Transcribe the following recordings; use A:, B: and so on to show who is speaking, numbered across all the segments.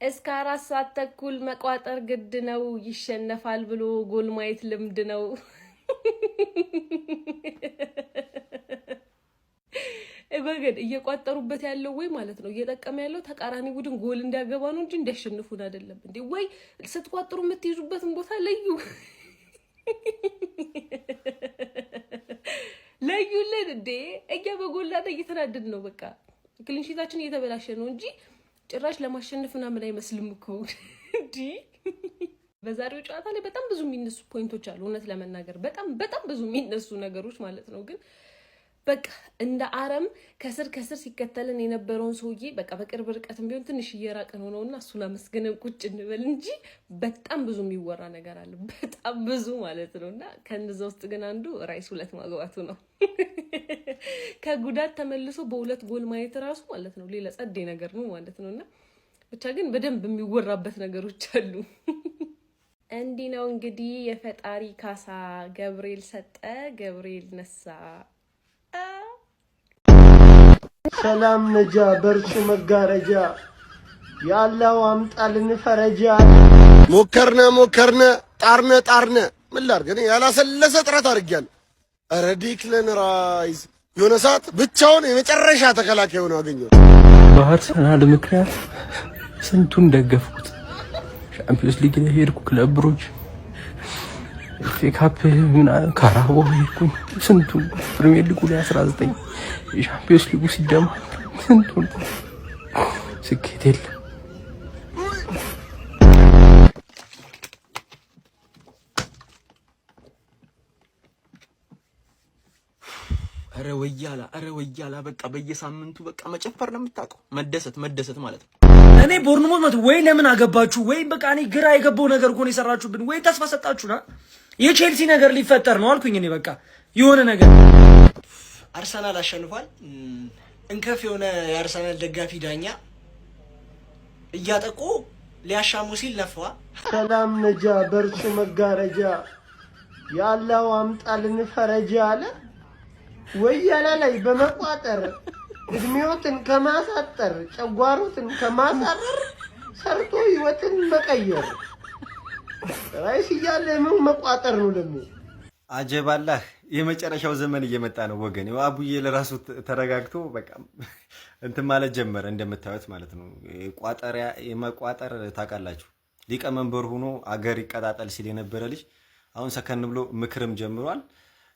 A: እስከ 4 ሰዓት ተኩል መቋጠር ግድ ነው ይሸነፋል ብሎ ጎል ማየት ልምድ ነው። እበገድ እየቋጠሩበት ያለው ወይ ማለት ነው እየጠቀመ ያለው ተቃራኒ ቡድን ጎል እንዲያገባ ነው እንጂ እንዲያሸንፉን አይደለም እንዴ? ወይ ስትቋጥሩ የምትይዙበትን ቦታ ለዩ ለዩልን እንዴ? እኛ በጎላታ እየተናደድ ነው። በቃ ክሊንሺታችን እየተበላሸ ነው እንጂ ጭራሽ ለማሸነፍና ምን አይመስልም እኮ እንዴ። በዛሬው ጨዋታ ላይ በጣም ብዙ የሚነሱ ፖይንቶች አሉ። እውነት ለመናገር በጣም ብዙ የሚነሱ ነገሮች ማለት ነው። ግን በቃ እንደ አረም ከስር ሲከተልን የነበረውን ሰውዬ በቃ በቅርብ ርቀትም ቢሆን ትንሽ እየራቀን ሆነውና እሱን አመስግነን ቁጭ እንበል እንጂ በጣም ብዙ የሚወራ ነገር አለ። በጣም ብዙ ማለት ነውና ከነዛ ውስጥ ግን አንዱ ራይስ 2 ማግባቱ ነው። ከጉዳት ተመልሶ በሁለት ጎል ማየት ራሱ ማለት ነው ሌላ ጸዴ ነገር ነው ማለት ነውና ብቻ ግን በደንብ የሚወራበት ነገሮች አሉ። እንዲህ ነው እንግዲህ የፈጣሪ ካሳ። ገብርኤል ሰጠ፣ ገብርኤል ነሳ።
B: ሰላም ነጃ በርሱ መጋረጃ ያለው አምጣልን ፈረጃ።
C: ሞከርነ ጣርነ ምን ላድርግ እኔ ያላሰለሰ ጥረት አድርጌያለሁ። ኧረ ዲክለን ራይስ የሆነ ሰዓት ብቻውን የመጨረሻ ተከላካይ ሆኖ አገኘው።
D: በአርሰናል ምክንያት ስንቱን ደገፍኩት። ሻምፒዮንስ ሊግ ላይ ሄድኩ፣ ክለብ ብሩጅ ፌካፕ ምን ካራቦ ሄድኩኝ። ስንቱን ፕሪሚየር ሊጉ ላይ 19 የሻምፒዮንስ ሊጉ ሲደማ ስንቱን ስኬት የለም።
E: አረ ወያላ በቃ በየሳምንቱ በቃ መጨፈር ነው የምታውቀው። መደሰት ማለት ነው።
F: እኔ ቦርንሞት ወይ ለምን አገባችሁ ወይ በቃ እኔ ግራ የገባው ነገር እኮ ነው የሰራችሁብን። ወይ ተስፋ ሰጣችሁና የቼልሲ ነገር ሊፈጠር ነው አልኩኝ። እኔ በቃ የሆነ ነገር
G: አርሰናል አሸንፏል። እንከፍ የሆነ የአርሰናል ደጋፊ ዳኛ እያጠቁ ሊያሻሙ ሲል ነፋ።
B: ሰላም ነጃ በርሱ መጋረጃ ያለው አምጣልን ፈረጃ አለ። ወያላ ላይ በመቋጠር እድሜዎትን ከማሳጠር ጨጓሮትን ከማሳረር ሰርቶ ህይወትን መቀየር ራይስ እያለ ምን መቋጠር ነው ደግሞ?
H: አጀባላህ የመጨረሻው ዘመን እየመጣ ነው ወገን። አቡዬ ለራሱ ተረጋግቶ በቃ እንትን ማለት ጀመረ። እንደምታዩት ማለት ነው የመቋጠር ታውቃላችሁ። ሊቀመንበር ሆኖ አገር ይቀጣጠል ሲል የነበረ ልጅ አሁን ሰከን ብሎ ምክርም ጀምሯል።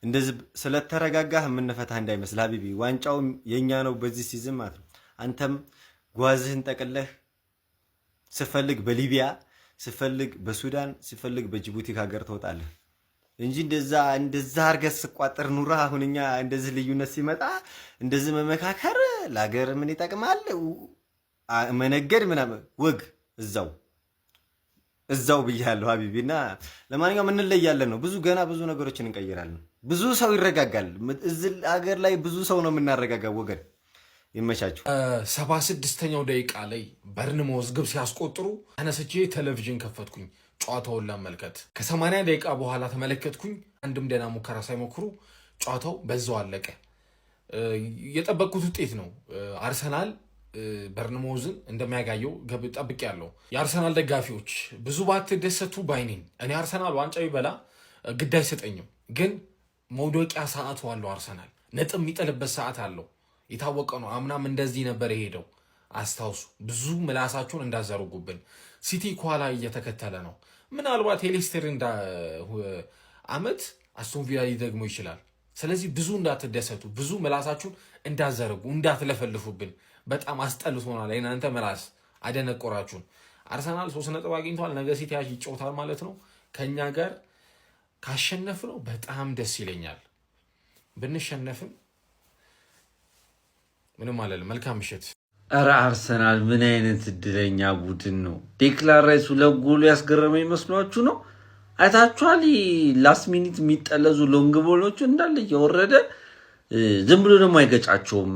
H: እንደዚህ ስለተረጋጋህ የምንፈታህ እንዳይመስል ሀቢቢ፣ ዋንጫው የኛ ነው በዚህ ሲዝን ማለት ነው። አንተም ጓዝህን ጠቅለህ ስፈልግ በሊቢያ ስፈልግ በሱዳን ስፈልግ በጅቡቲ ሀገር ትወጣለህ እንጂ እንደዛ አድርገህ ስቋጠር ኑራ። አሁን እኛ እንደዚህ ልዩነት ሲመጣ እንደዚህ መመካከር ለሀገር ምን ይጠቅማል? መነገድ ምናምን ወግ እዛው ብያለሁ ሀቢቢና። ለማንኛውም እንለያለን ነው። ገና ብዙ ነገሮችን እንቀይራለን። ብዙ ሰው ይረጋጋል። እዚህ ሀገር ላይ ብዙ ሰው ነው የምናረጋጋው ወገን። ይመቻችሁ።
I: 76ኛው ደቂቃ ላይ በርንሞዝ ግብ ሲያስቆጥሩ ተነስቼ ቴሌቪዥን ከፈትኩኝ ጨዋታውን ለመመልከት። ከ80 ደቂቃ በኋላ ተመለከትኩኝ። አንድም ደህና ሙከራ ሳይሞክሩ ጨዋታው በዛው አለቀ። የጠበቅኩት ውጤት ነው። አርሰናል በርንሞዝን እንደሚያጋየው ጠብቄያለሁ። የአርሰናል ደጋፊዎች ብዙ ባትደሰቱ ባይኔን። እኔ አርሰናል ዋንጫ ይበላ ግድ አይሰጠኝም፣ ግን መውደቂያ ሰዓቱ አለው። አርሰናል ነጥብ የሚጥልበት ሰዓት አለው። የታወቀ ነው። አምናም እንደዚህ ነበር የሄደው። አስታውሱ። ብዙ ምላሳችሁን እንዳዘሩጉብን። ሲቲ ኳላ እየተከተለ ነው። ምናልባት የሌስተር አመት አስቶን ቪላ ሊደግሞ ይችላል። ስለዚህ ብዙ እንዳትደሰቱ፣ ብዙ ምላሳችሁን እንዳዘረጉ፣ እንዳትለፈልፉብን። በጣም አስጠልቶናል። የእናንተ ምላስ አደነቆራችሁን። አርሰናል 3 ነጥብ አግኝቷል። ነገ ሲቲ ይጫወታል ማለት ነው። ከኛ ጋር ካሸነፍ ነው በጣም ደስ ይለኛል። ብንሸነፍም ምንም አለለም። መልካም ምሽት።
D: ኧረ አርሰናል ምን አይነት እድለኛ ቡድን ነው! ዴክላን ራይስ 2 ጎል ያስገረመኝ መስሏችሁ ነው? አይታችኋል? ላስት ሚኒት የሚጠለዙ ሎንግ ቦሎቹ እንዳለ እየወረደ ዝም ብሎ ደግሞ አይገጫቸውም።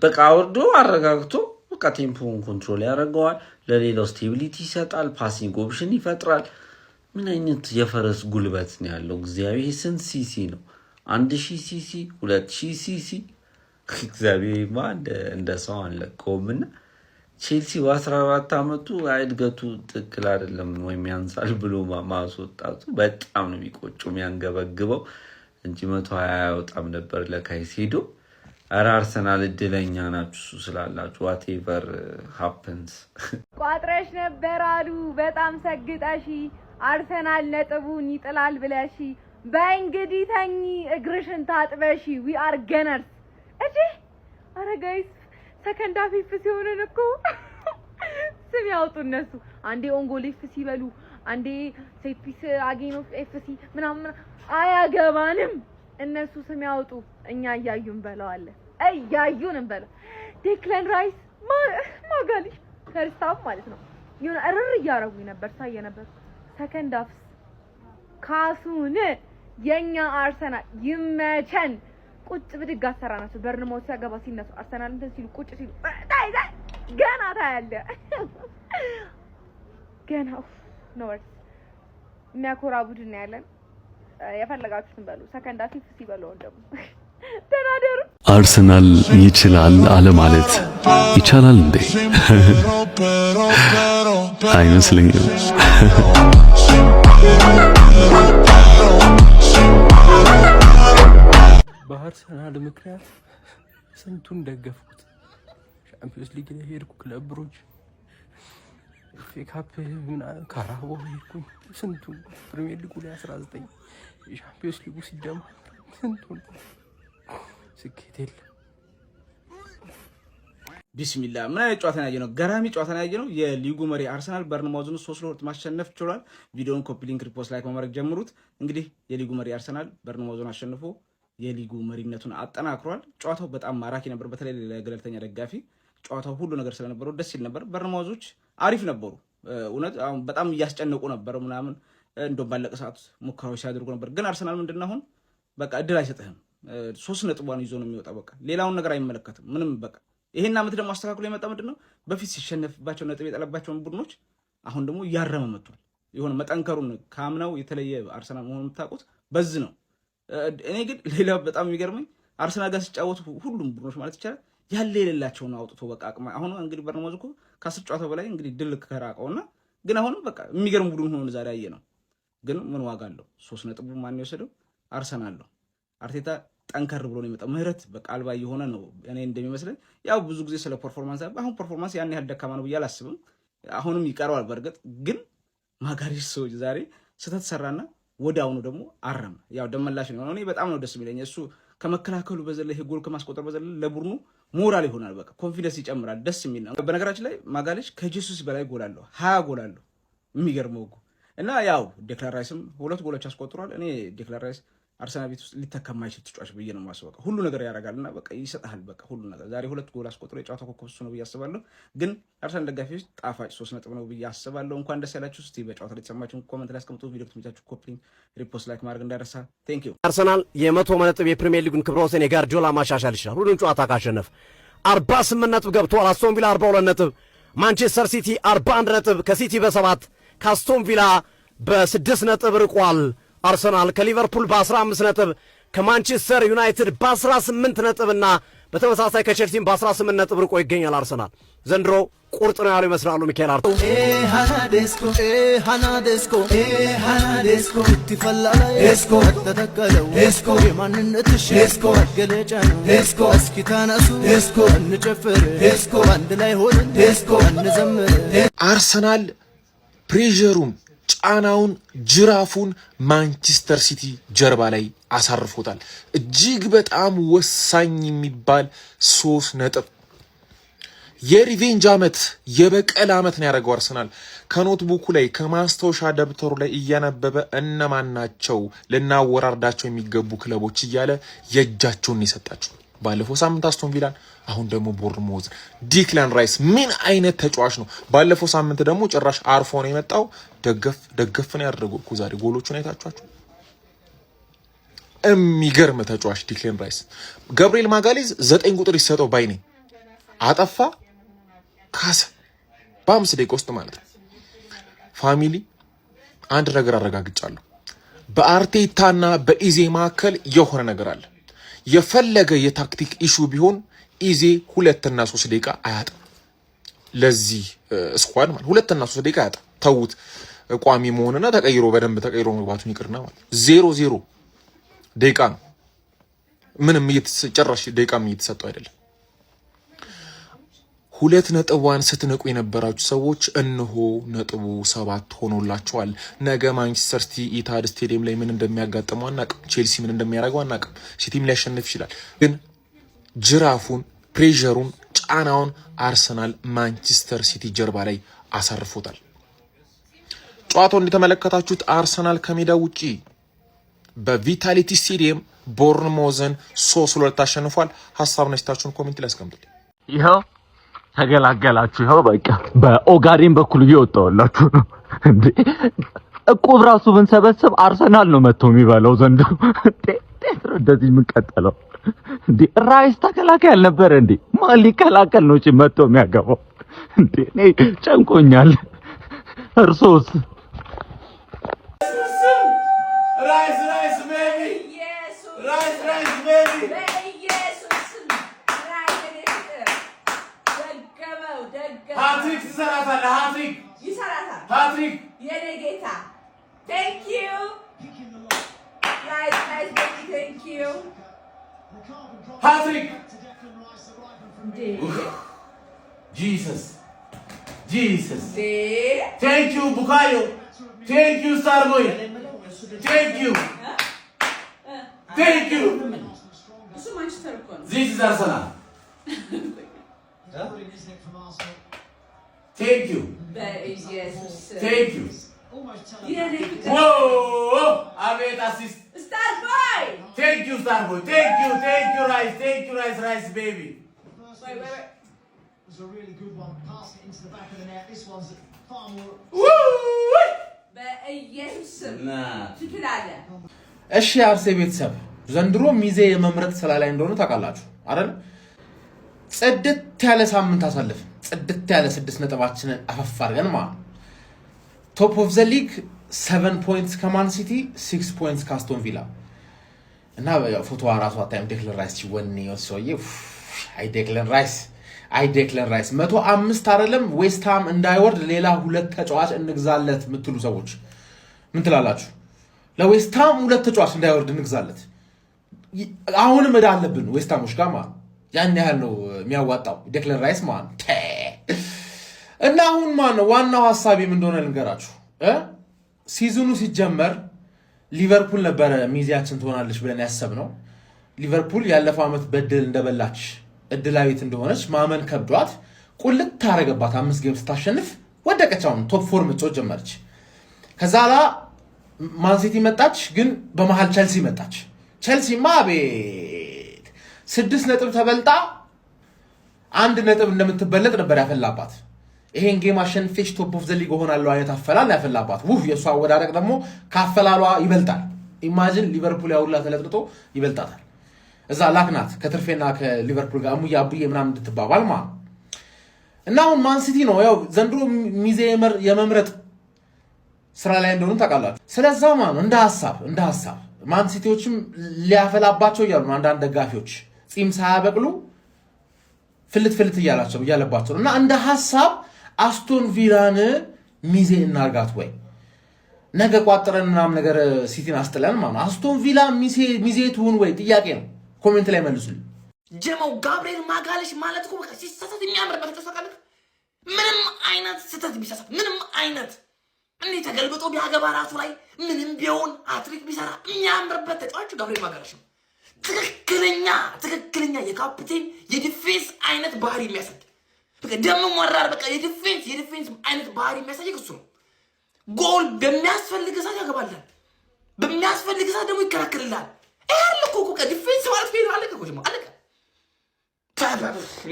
D: በቃ አውርዶ አረጋግቶ በቃ ቴምፖን ኮንትሮል ያደርገዋል። ለሌላው ስቴቢሊቲ ይሰጣል። ፓሲንግ ኦፕሽን ይፈጥራል። ምን አይነት የፈረስ ጉልበት ነው ያለው! እግዚአብሔር ስንት ሲሲ ነው? 1000 ሲሲ 2000 ሲሲ እግዚአብሔር እንደ ሰው አንለቀውምና ቼልሲ በ14 ዓመቱ እድገቱ ትክክል አይደለም ወይም ያንሳል ብሎ ማስወጣቱ በጣም ነው የሚቆጨው የሚያንገበግበው እንጂ 120 አይወጣም ነበር ለካይሴዶ። ኧረ አርሰናል እድለኛ ናችሁ እሱ ስላላችሁ whatever happens።
J: ቋጥረሽ ነበር አሉ በጣም ሰግጠሺ አርሰናል ነጥቡን ይጥላል ብለሺ በእንግዲህ ተኚ እግርሽን ታጥበሺ we are gunners። እጂ አረ ጋይስ ሰከንድ ሃፍ ሲሆነን እኮ ስም ያውጡ እነሱ አንዴ ኦንጎል ኤፍሲ በሉ አንዴ ሴት ፒስ አጌን ኦፍ ኤፍሲ ምናምን አያገባንም። እነሱ ስም ያውጡ እኛ እያዩን በለዋለን እያዩን እንበለው። ዴክላን ራይስ ማጋሊሽ ፈርስት ሃፍ ማለት ነው የሆነ እርር እያረጉኝ ነበር ሳየ ነበር። ሰከንድ ሃፍ ካሱን የኛ አርሰናል ይመቸን ቁጭ ብድግ አሰራናቸው። በርንማውዝ ሲያገባ ሲነሱ አርሰናል እንትን ሲሉ ቁጭ ሲሉ ገና ታያለ ገና ነው ወርስ የሚያኮራ ቡድን ነው ያለን። የፈለጋችሁትን በሉ ሰከንድ ሃፍ ሲበሉ ደግሞ ተናደሩ።
K: አርሰናል ይችላል አለ ማለት ይቻላል እንዴ? አይመስልኝም።
B: በአርሰናል ምክንያት ስንቱን ደገፍኩት። ሻምፒዮንስ ሊግ ላይ ሄድኩ፣ ክለብ ብሩጅ፣ ኤፍኤ ካፕ ምናምን ካራቦ ሄድኩኝ። ስንቱን ፕሪሚየር ሊጉ ላይ 19 የሻምፒዮንስ ሊጉ ሲደማ ስንቱን ስኬት የለም።
E: ቢስሚላ ምን አይነት ጨዋታ ነው ያየነው? ገራሚ ጨዋታ ነው ያየነው። የሊጉ መሪ አርሰናል በርንማውዝን 3-2 ማሸነፍ ችሏል። ቪዲዮውን ኮፒ ሊንክ ሪፖስት ላይክ ማድረግ ጀምሩት። እንግዲህ የሊጉ መሪ አርሰናል በርንማውዝን አሸንፎ የሊጉ መሪነቱን አጠናክሯል። ጨዋታው በጣም ማራኪ ነበር። በተለይ ለገለልተኛ ደጋፊ ጨዋታው ሁሉ ነገር ስለነበረው ደስ ይል ነበር። በርንማውዞች አሪፍ ነበሩ። እውነት አሁን በጣም እያስጨነቁ ነበር ምናምን እንደው ባለቀ ሰዓት ሙከራዎች ሲያደርጉ ነበር። ግን አርሰናል ምንድነው አሁን በቃ እድል አይሰጥህም። 3 ነጥቧን ይዞ ነው የሚወጣው። በቃ ሌላውን ነገር አይመለከትም ምንም። በቃ ይሄን አመት ደግሞ አስተካክሎ የመጣ ምንድነው በፊት ሲሸነፍባቸው ነጥብ የጠለባቸውን ቡድኖች አሁን ደግሞ ያረመ መጥቷል። የሆነ መጠንከሩን ካምናው የተለየ አርሰናል መሆኑን የምታውቁት በዚህ ነው። እኔ ግን ሌላ በጣም የሚገርመኝ አርሰናል ጋር ሲጫወቱ ሁሉም ቡድኖች ማለት ይቻላል ያለ የሌላቸውን አውጥቶ በቃ አቅማ አሁን እንግዲህ በርንማውዝ እኮ ከ10 ጨዋታ በላይ እንግዲህ ድል ከራቀውና ግን አሁን በቃ የሚገርም ቡድን ሆኖ ዛሬ ያየ ነው። ግን ምን ዋጋ አለው? 3 ነጥቡ ማን የወሰደው? አርሰናል ነው። አርቴታ ጠንከር ብሎ ነው የመጣው። ምህረት በቃ አልባ የሆነ ነው እኔ እንደሚመስለኝ። ያው ብዙ ጊዜ ስለ ፐርፎርማንስ አሁን ፐርፎርማንስ ያን ያህል ደካማ ነው ብዬ አላስብም። አሁንም ይቀረዋል በእርግጥ ግን ማጋሪሽ ሰው ዛሬ ስህተት ሰራና ወዳውኑ ደግሞ አረመ። ያው ደመላሽ ነው። እኔ በጣም ነው ደስ የሚለኝ እሱ ከመከላከሉ በዘለ ጎል ከማስቆጠር በዘለ ለቡድኑ ሞራል ይሆናል። በቃ ኮንፊደንስ ይጨምራል። ደስ የሚል ነው። በነገራችን ላይ ማጋሌሽ ከጄሱስ በላይ ጎል አለው፣ 20 ጎል አለው። የሚገርመው እና ያው ዴክላን ራይስም 2 ጎሎች አስቆጥሯል። እኔ ዴክላን ራይስ አርሰናል ቤት ውስጥ ሊተካ የማይችል ተጫዋች ብዬ ነው የማስበው። ሁሉ ነገር ያደርጋልና በቃ ይሰጣል። በቃ ሁሉ ነገር ዛሬ 2 ጎል አስቆጥሮ የጨዋታው ኮከብ እሱ ነው ብዬ አስባለሁ። ግን አርሰናል ደጋፊዎች ጣፋጭ 3 ነጥብ ነው ብዬ አስባለሁ። እንኳን ደስ ያላችሁ። እስቲ በጨዋታ ላይ የተሰማችሁን ኮሜንት ላይ አስቀምጡ። ቪዲዮ ከተመቻችሁ ኮፒ ሊንክ፣ ሪፖስት፣ ላይክ ማድረግ እንዳይረሳ። ቴንክ ዩ።
L: አርሰናል የ100 ነጥብ የፕሪሚየር ሊጉን ክብረ ወሰን የጋርዲዮላ ማሻሻል ይችላል። ሁሉን ጨዋታ ካሸነፈ 48 ነጥብ ገብቷል። አስቶን ቪላ 42 ነጥብ፣ ማንቸስተር ሲቲ 41 ነጥብ ከሲቲ በ7 ከአስቶን ቪላ በ6 ነጥብ ርቋል። አርሰናል ከሊቨርፑል በ15 ነጥብ ከማንቸስተር ዩናይትድ በ18 ነጥብና በተመሳሳይ ከቼልሲም በ18 ነጥብ ርቆ ይገኛል። አርሰናል ዘንድሮ ቁርጥ ነው ያሉ ይመስላሉ። ሚካኤል አርቴታ
I: አርሰናል ፕሬዠሩን ጫናውን ጅራፉን ማንቸስተር ሲቲ ጀርባ ላይ አሳርፎታል። እጅግ በጣም ወሳኝ የሚባል 3 ነጥብ የሪቬንጅ አመት የበቀል አመት ነው ያደረገው አርሰናል። ከኖትቡኩ ላይ ከማስታወሻ ደብተሩ ላይ እያነበበ እነማን ናቸው ልናወራርዳቸው የሚገቡ ክለቦች እያለ የእጃቸውን የሰጣቸው። ባለፈው ሳምንት አስቶን ቪላን፣ አሁን ደግሞ ቦርንሞዝ። ዲክላን ራይስ ምን አይነት ተጫዋች ነው! ባለፈው ሳምንት ደግሞ ጭራሽ አርፎ ነው የመጣው። ደገፍ ነው ያደረገው እኮ ዛሬ ጎሎቹን አይታችኋቸው። የሚገርም ተጫዋች ዲክላን ራይስ። ገብርኤል ማጋሌዝ 9 ቁጥር ይሰጠው ባይ ነኝ። አጠፋ ካሰ በ5 ደቂቃ ውስጥ ማለት ነው። ፋሚሊ አንድ ነገር አረጋግጫለሁ። በአርቴታና በኢዜ መካከል የሆነ ነገር አለ። የፈለገ የታክቲክ ኢሹ ቢሆን ኢዜ 2 እና 3 ደቂቃ አያጥም።
M: ለዚህ ስኳድ ማለት 2 እና 3 ደቂቃ ያጣ ተውት ቋሚ መሆንና ተቀይሮ በደንብ ተቀይሮ መግባቱን ይቅርና ማለት 0-0 ደቂቃ ነው ምንም እየተጨረሽ ደቂቃም እየተሰጠው አይደለም 2 ነጥቧን ስትነቁ የነበራችሁ ሰዎች እነሆ ነጥቡ 7 ሆኖላችኋል ነገ ማንቸስተር ሲቲ ኢታድ ስቴዲየም ላይ ምን እንደሚያጋጥመው አናውቅም ቼልሲ ምን እንደሚያደርገው አናውቅም ሲቲም ሊያሸንፍ ይችላል ግን ጅራፉን ፕሬሸሩን ጫናውን አርሰናል ማንቸስተር ሲቲ ጀርባ ላይ አሳርፎታል ጨዋታውን እንደተመለከታችሁት አርሰናል ከሜዳ ውጪ በቪታሊቲ ስቴዲየም ቦርንሞዝን 3-2 አሸንፏል ሐሳብ ነስታችሁን ኮሜንት ላይ አስቀምጡልኝ
K: ይሄው ተገላገላችሁ ይሄው በቃ በኦጋዴን በኩል እየወጣሁላችሁ ነው እንዴ እቁብ ራሱ ብንሰበስብ አርሰናል ነው መጥቶ የሚበላው ዘንድሮ እንደዚህ ምን ቀጠለው እንዴ ራይስ ተከላካይ አልነበረ እንዴ ማን ሊከላከል ነው መጥቶ የሚያገባው እንዴ እኔ ጨንቆኛል እርሶስ
E: ራይስ baby ራይስ baby ሃትሪክ ይሰራታል ሃትሪክ
J: የኔ ጌታ thank you ራይስ baby thank you
E: ሃትሪክ Jesus thank you Bukayo thank you Starboy thank you this is Arsenal thank you thank you whoa Abet assist
J: Starboy
E: thank you Starboy thank you Rice baby
J: wait
N: It was a really good one. Passing it into the back of the net. This one's far more.
E: እሺ አርሴ ቤተሰብ ዘንድሮ ሚዜ የመምረጥ ስራ ላይ እንደሆነ ታውቃላችሁ አይደል ጽድት ያለ ሳምንት አሳልፍ ጽድት ያለ 6 ነጥባችንን አፈፍ አድርገን ማለት ቶፕ ኦፍ ዘ ሊግ 7 points ከማን ሲቲ 6 points ከአስቶን ቪላ እና ፎቶ አራሱ አታይም ዴክለር ራይስ ሲወኒ ወሶዬ አይ ዴክለር ራይስ 105 አይደለም ዌስትሃም እንዳይወርድ ሌላ 2 ተጫዋች እንግዛለት ምትሉ ሰዎች ምን ትላላችሁ ለዌስትሃም 2 ተጫዋች እንዳይወርድ እንግዛለት አሁንም እዳ አለብን ዌስትሃሞች ጋር ማለት ያን ያህል ነው የሚያዋጣው ዴክለር ራይስ ማለት እና አሁን ማን ነው ዋናው ሐሳቤ ምን እንደሆነ ልንገራችሁ ሲዝኑ ሲጀመር ሊቨርፑል ነበር ሚዚያችን ትሆናለች ብለን ያሰብነው ሊቨርፑል ያለፈው አመት በድል እንደበላች እድላዊት እንደሆነች ማመን ከብዷት ቁልት ታረገባት 5 ጌም ስታሸንፍ ወደቀቻውን ቶፕ 4 መጫወት ጀመረች ከዛላ ማን ሲቲ መጣች ግን በመሃል ቸልሲ መጣች ቸልሲ ማቤት 6 ነጥብ ተበልጣ 1 ነጥብ እንደምትበለጥ ነበር ያፈላባት ይሄን ጌም አሸንፈች ቶፕ ኦፍ ዘ ሊግ ሆናለው አይነት አፈላል ያፈላባት የሷ ወዳደቅ ደግሞ ካፈላሏ ይበልጣል ኢማጂን ሊቨርፑል ያውላ ተለጥጦ ይበልጣታል እዛ ላክናት ከትርፌና ከሊቨርፑል ጋር አሙያ አብዬ ምናምን እንድትባባል ማለት እና አሁን ማን ሲቲ ነው ያው ዘንድሮ ሚዜ የመምረጥ ስራ ላይ እንደሆነ ታውቃላችሁ ስለዛ ማለት እንደ ሐሳብ ማን ሲቲዎችም ሊያፈላባቸው ያሉ አንዳንድ ደጋፊዎች ጺም ሳያበቅሉ ፍልት እያለባቸው እና እንደ ሐሳብ አስቶን ቪላን ሚዜ እናርጋት ወይ ነገ ቋጥረን ምናምን ነገር ሲቲን አስጥለን ማለት አስቶን ቪላ ሚዜ ትሁን ወይ ጥያቄ ነው ኮሜንት ላይ መልሱልኝ
F: ጀማው ጋብሪኤል ማጋለሽ ማለት እኮ በቃ ሲሰሰት የሚያምርበት ተሰቃለ ምንም አይነት ስተት ቢሰሰት ምንም አይነት እንዴ ተገልብጦ ቢያገባ ራሱ ላይ ምንም ቢሆን አትሪክ ቢሰራ የሚያምርበት ተጫዋቹ ጋብሪኤል ማጋለሽ ነው ትክክለኛ የካፕቴን የዲፌንስ አይነት ባህሪ የሚያሳይ በቃ ደም ወራር በቃ የዲፌንስ አይነት ባህሪ የሚያሳይ እሱ ነው ጎል በሚያስፈልግ ሰዓት ያገባላል በሚያስፈልግ ሰዓት ደግሞ ይከራከርላል እኮ ዲፌንስ ማለት ፌል አለቀ እኮ ጀማ አለቀ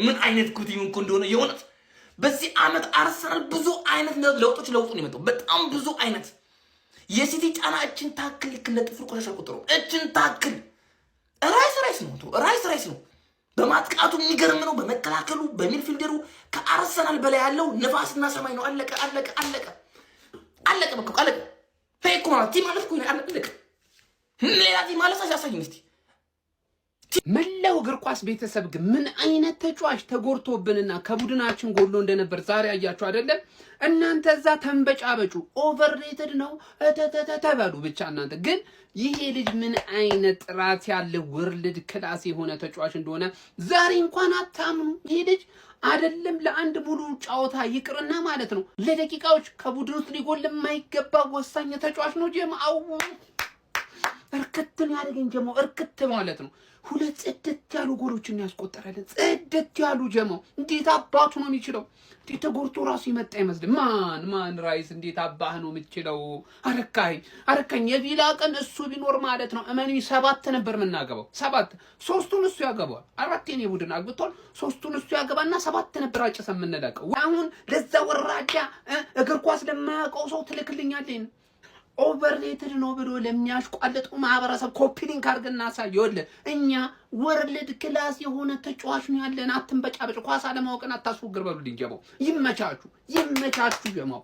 F: ምን አይነት ኩቲም እኮ እንደሆነ የሆነ በዚህ አመት አርሰናል ብዙ አይነት ለውጦች ነው የመጣው በጣም ብዙ አይነት የሲቲ ጫናችን ታክል ለጥፍር ቆሻሻ ቁጥሩ እችን ታክል ራይስ ነው በማጥቃቱ የሚገርም ነው በመከላከሉ በሚድፊልደሩ ከአርሰናል በላይ ያለው ንፋስና ሰማይ ነው አለቀ በቃ አለቀ ፌክ ማለት ቲም ማለት እኮ አለቀ ሌላ ቲም ማለት አሳሳኝ እስቲ
O: መላው እግር ኳስ ቤተሰብ ግን ምን አይነት ተጫዋች ተጎርቶብንና ከቡድናችን ጎሎ እንደነበር ዛሬ አያችሁ አይደለም? እናንተ እዛ ተንበጫበጩ ኦቨርሬትድ ነው ተበሉ ብቻ። እናንተ ግን ይሄ ልጅ ምን አይነት ጥራት ያለው ወርልድ ክላስ የሆነ ተጫዋች እንደሆነ ዛሬ እንኳን አታምኑ። ይሄ ልጅ አይደለም ለአንድ ሙሉ ጨዋታ ይቅርና ማለት ነው ለደቂቃዎች ከቡድን ውስጥ ሊጎል የማይገባ ወሳኝ ተጫዋች ነው። ጀማው እርክት ነው ያደረገኝ። ጀማው እርክት ማለት ነው። ሁለት ጽድት ያሉ ጎሎችን ያስቆጠረልን ጽድት ያሉ። ጀማው እንዴት አባቱ ነው የሚችለው? እንዴት ተጎርቶ ራሱ ይመጣ ይመስል ማን ራይስ እንዴት አባህ ነው የምትችለው? አረካኝ የቪላ ቀን እሱ ቢኖር ማለት ነው እመኒ 7 ነበር የምናገባው። 7 3ቱን እሱ ያገባዋል። 4 የኔ ቡድን አግብቷል። 3ቱን እሱ ያገባና 7 ነበር አጭሰ የምንለቀው። አሁን ለዛ ወራዳ እግር ኳስ ለማያውቀው ሰው ትልክልኛለህ ኦቨርሬትድ ነው ብሎ ለሚያሽቋለጡ ማህበረሰብ ኮፒ ሊንክ አድርገና አሳየውልህ። እኛ ወርልድ ክላስ የሆነ ተጫዋች ነው ያለን። አትንበጫበጭ። ኳስ አለማወቅን አታስወግር በሉልኝ። ጀማው ይመቻችሁ ጀማው።